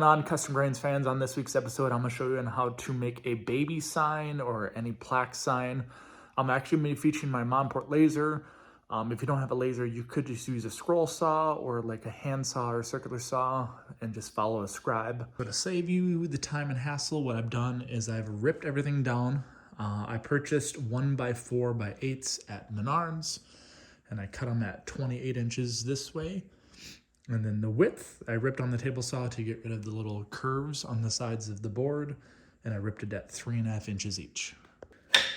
On Custom Grains fans, on this week's episode, I'm going to show you on how to make a baby sign or any plaque sign. I'm actually going to be featuring my Monport laser. If you don't have a laser, you could just use a scroll saw or like a hand saw or circular saw and just follow a scribe. But to save you the time and hassle, what I've done is I've ripped everything down. I purchased 1x4x8s at Menards, and I cut them at 28 inches this way. And then the width, I ripped on the table saw to get rid of the little curves on the sides of the board, and I ripped it at 3.5 inches each.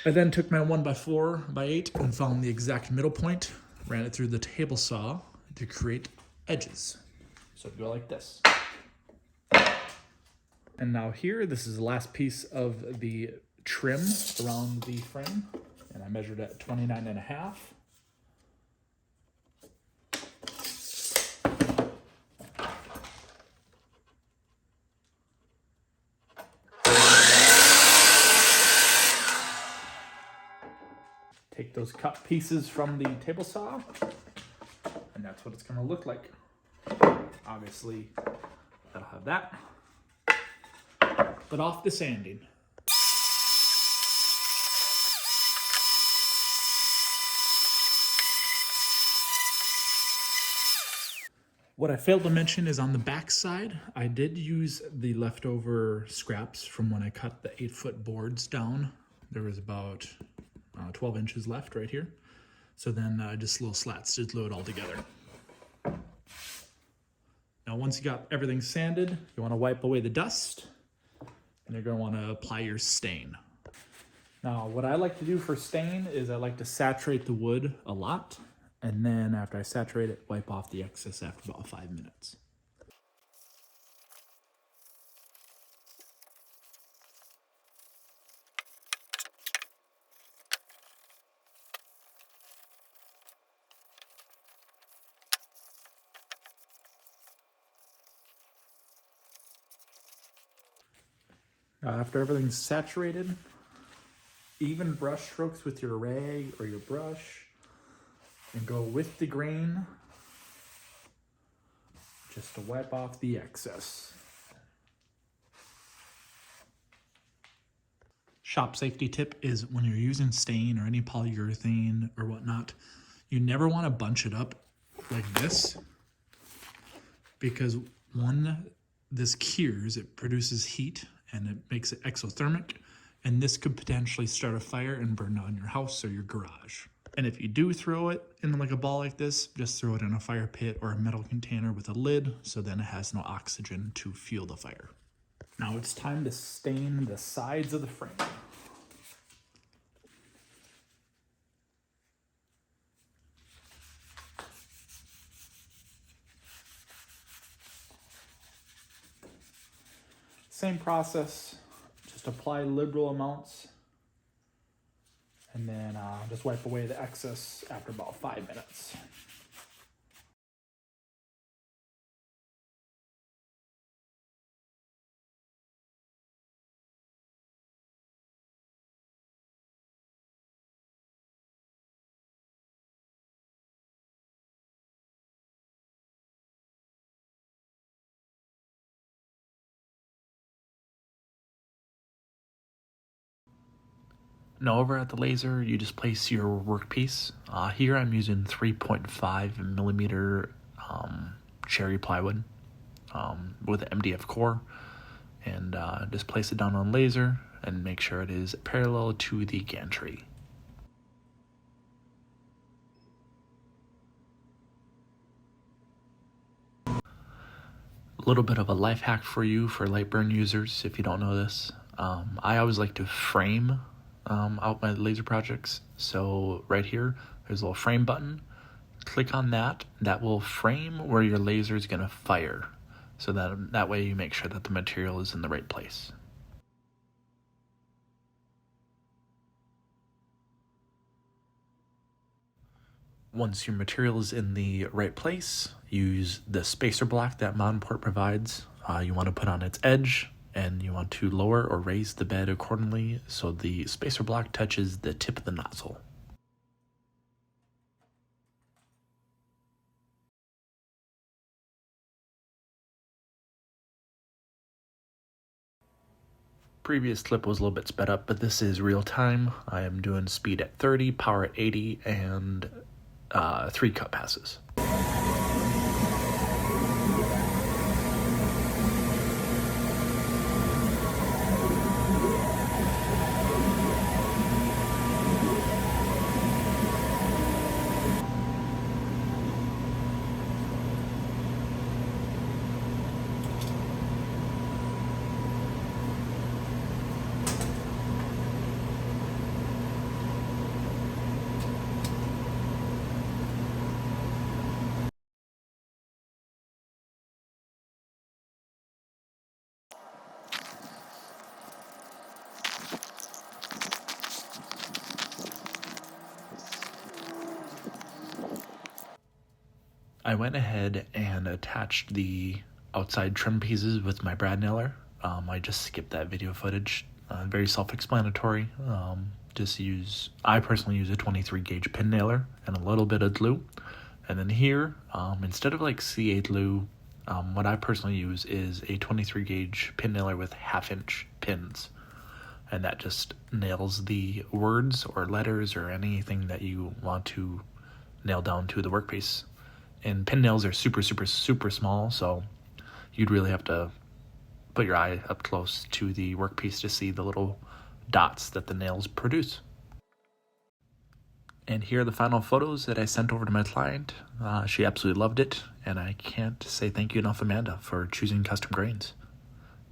I then took my 1x4x8 and found the exact middle point, ran it through the table saw to create edges. So it'd go like this. And now here, this is the last piece of the trim around the frame, and I measured at 29.5. Take those cut pieces from the table saw, and that's what it's going to look like. Obviously, that'll have that. But off to sanding. What I failed to mention is on the back side, I did use the leftover scraps from when I cut the 8-foot boards down. There was about 12 inches left right here. So then just little slats to glue it all together. Now once you got everything sanded, you want to wipe away the dust, and you're going to want to apply your stain. Now what I like to do for stain is I like to saturate the wood a lot, and then after I saturate it, wipe off the excess after about 5 minutes. After everything's saturated, even brush strokes with your rag or your brush, and go with the grain just to wipe off the excess. Shop safety tip is when you're using stain or any polyurethane or whatnot, you never want to bunch it up like this, because when this cures, it produces heat and it makes it exothermic, and this could potentially start a fire and burn down your house or your garage. And if you do throw it in like a ball like this, just throw it in a fire pit or a metal container with a lid, so then it has no oxygen to fuel the fire. Now it's time to stain the sides of the frame. Same process, just apply liberal amounts, and then just wipe away the excess after about 5 minutes. Now over at the laser, you just place your workpiece. Here I'm using 3.5 millimeter cherry plywood with MDF core, and just place it down on laser and make sure it is parallel to the gantry. A little bit of a life hack for you for light burn users if you don't know this. I always like to frame out my laser projects. So right here, there's a little frame button. Click on that. That will frame where your laser is going to fire. So that way you make sure that the material is in the right place. Once your material is in the right place, use the spacer block that Monport provides. You want to put on its edge, and you want to lower or raise the bed accordingly so the spacer block touches the tip of the nozzle. previous clip was a little bit sped up, but this is real time. I am doing speed at 30, power at 80, and 3 cut passes. I went ahead and attached the outside trim pieces with my brad nailer. I just skipped that video footage. Very self-explanatory. I personally use a 23 gauge pin nailer and a little bit of glue. And then here, instead of like C8 glue, what I personally use is a 23 gauge pin nailer with 1/2-inch pins. And that just nails the words or letters or anything that you want to nail down to the workpiece. And pin nails are super, super, super small, so you'd really have to put your eye up close to the workpiece to see the little dots that the nails produce. And here are the final photos that I sent over to my client. She absolutely loved it, and I can't say thank you enough, Amanda, for choosing custom grains.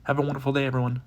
Have a wonderful day, everyone.